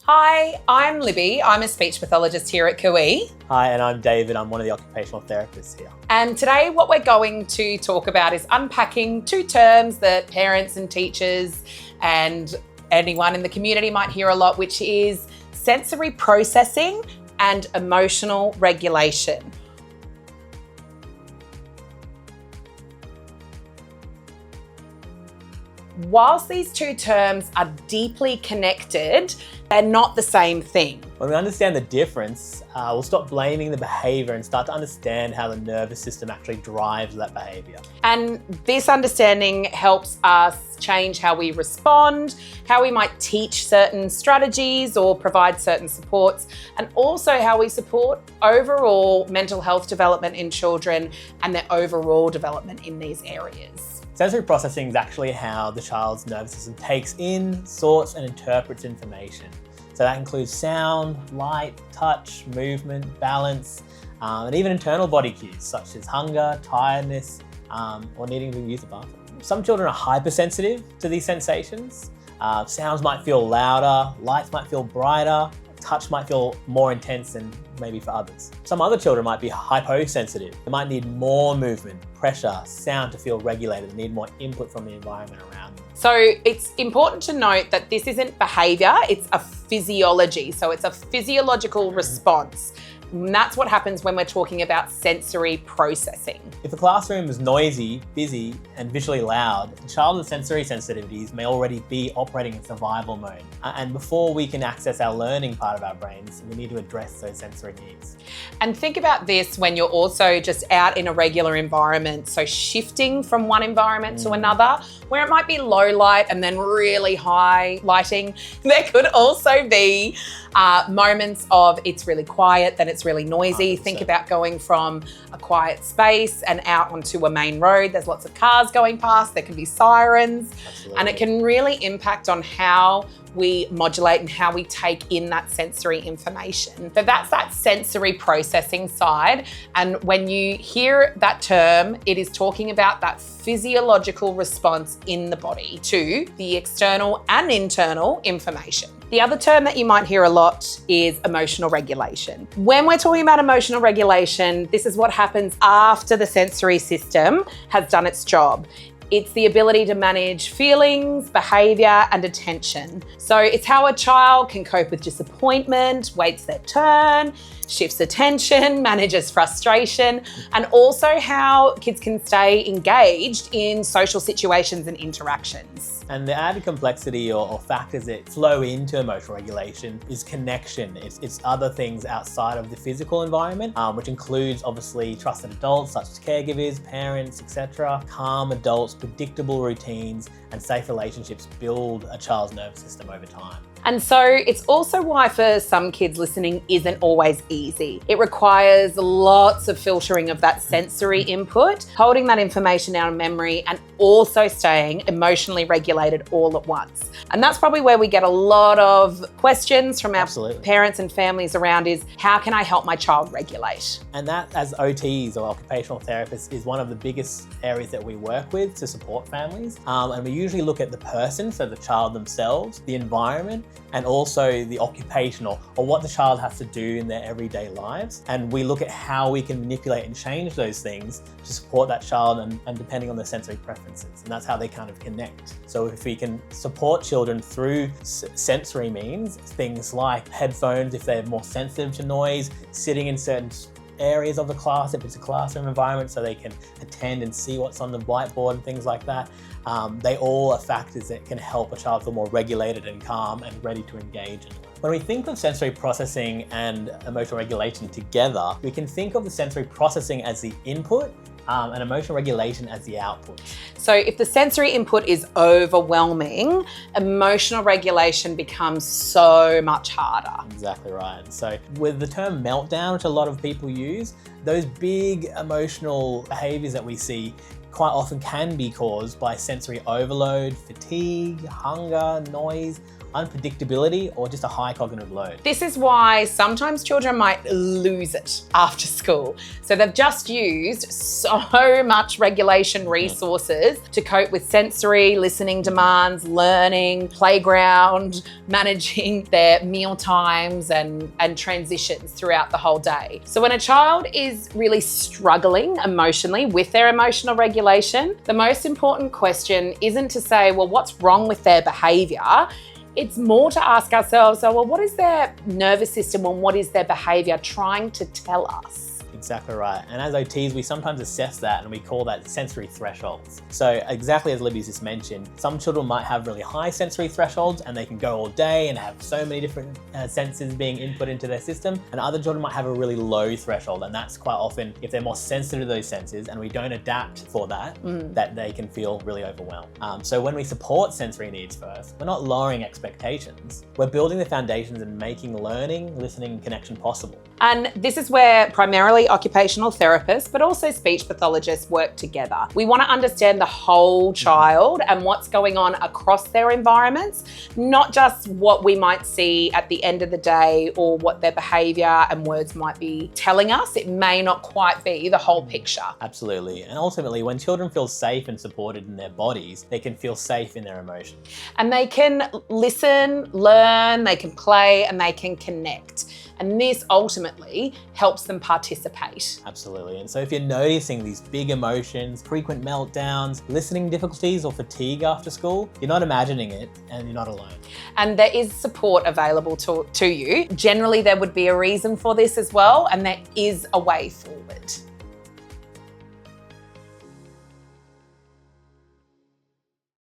Hi, I'm Libby. I'm a speech pathologist here at Cooee. Hi, and I'm David. I'm one of the occupational therapists here. And today what we're going to talk about is unpacking two terms that parents and teachers and anyone in the community might hear a lot, which is sensory processing and emotional regulation. Whilst these two terms are deeply connected, they're not the same thing. When we understand the difference, we'll stop blaming the behaviour and start to understand how the nervous system actually drives that behaviour. And this understanding helps us change how we respond, how we might teach certain strategies or provide certain supports, and also how we support overall mental health development in children and their overall development in these areas. Sensory processing is actually how the child's nervous system takes in, sorts and interprets information. So that includes sound, light, touch, movement, balance, and even internal body cues such as hunger, tiredness, or needing to use the bathroom. Some children are hypersensitive to these sensations. Sounds might feel louder, lights might feel brighter, touch might feel more intense than maybe for others. Some other children might be hypo-sensitive. They might need more movement, pressure, sound to feel regulated. They need more input from the environment around them. So it's important to note that this isn't behaviour, it's a physiology. So it's a physiological response. And that's what happens when we're talking about sensory processing. If a classroom is noisy, busy, and visually loud, a child with sensory sensitivities may already be operating in survival mode. And before we can access our learning part of our brains, we need to address those sensory needs. And think about this when you're also just out in a regular environment. So shifting from one environment to another, where it might be low light and then really high lighting. There could also be moments of it's really quiet, then it's really noisy. 100%. Think about going from a quiet space and out onto a main road. There's lots of cars going past, there can be sirens. Absolutely. And it can really impact on how we modulate and how we take in that sensory information. So that's that sensory processing side. And when you hear that term, it is talking about that physiological response in the body to the external and internal information. The other term that you might hear a lot is emotional regulation. When we're talking about emotional regulation, this is what happens after the sensory system has done its job. It's the ability to manage feelings, behaviour, and attention. So it's how a child can cope with disappointment, waits their turn, shifts attention, manages frustration, and also how kids can stay engaged in social situations and interactions. And the added complexity or factors that flow into emotional regulation is connection. It's other things outside of the physical environment, which includes obviously trusted adults such as caregivers, parents, etc. Calm adults, predictable routines, and safe relationships build a child's nervous system over time. And so it's also why for some kids listening isn't always easy. It requires lots of filtering of that sensory input, holding that information out of memory, and also staying emotionally regulated all at once. And that's probably where we get a lot of questions from our parents and families around is, how can I help my child regulate? And that, as OTs or occupational therapists, is one of the biggest areas that we work with to support families. And we usually look at the person, so the child themselves, the environment, and also the occupational or what the child has to do in their everyday lives. And we look at how we can manipulate and change those things to support that child and depending on their sensory preferences. And that's how they kind of connect. So if we can support children through sensory means, things like headphones if they're more sensitive to noise, sitting in certain areas of the class if it's a classroom environment so they can attend and see what's on the whiteboard and things like that. They all are factors that can help a child feel more regulated and calm and ready to engage in learning. When we think of sensory processing and emotional regulation together, we can think of the sensory processing as the input and emotional regulation as the output. So if the sensory input is overwhelming, emotional regulation becomes so much harder. Exactly right. So with the term meltdown, which a lot of people use, those big emotional behaviours that we see quite often can be caused by sensory overload, fatigue, hunger, noise, unpredictability, or just a high cognitive load. This is why sometimes children might lose it after school. So they've just used so much regulation resources to cope with sensory, listening demands, learning, playground, managing their meal times and transitions throughout the whole day. So when a child is really struggling emotionally with their emotional regulation, the most important question isn't to say, well, what's wrong with their behaviour? It's more to ask ourselves, well, what is their nervous system and what is their behaviour trying to tell us? Exactly right. And as OTs, we sometimes assess that and we call that sensory thresholds. So exactly as Libby just mentioned, some children might have really high sensory thresholds and they can go all day and have so many different senses being input into their system. And other children might have a really low threshold. And that's quite often, if they're more sensitive to those senses and we don't adapt for that, that they can feel really overwhelmed. So when we support sensory needs first, we're not lowering expectations. We're building the foundations and making learning, listening, and connection possible. And this is where primarily occupational therapists, but also speech pathologists work together. We want to understand the whole child and what's going on across their environments, not just what we might see at the end of the day or what their behaviour and words might be telling us. It may not quite be the whole picture. Absolutely. And ultimately, when children feel safe and supported in their bodies, they can feel safe in their emotions. And they can listen, learn, they can play, and they can connect. And this ultimately helps them participate. Absolutely. And so if you're noticing these big emotions, frequent meltdowns, listening difficulties, or fatigue after school, you're not imagining it and you're not alone. And there is support available to you. Generally, there would be a reason for this as well, and there is a way forward.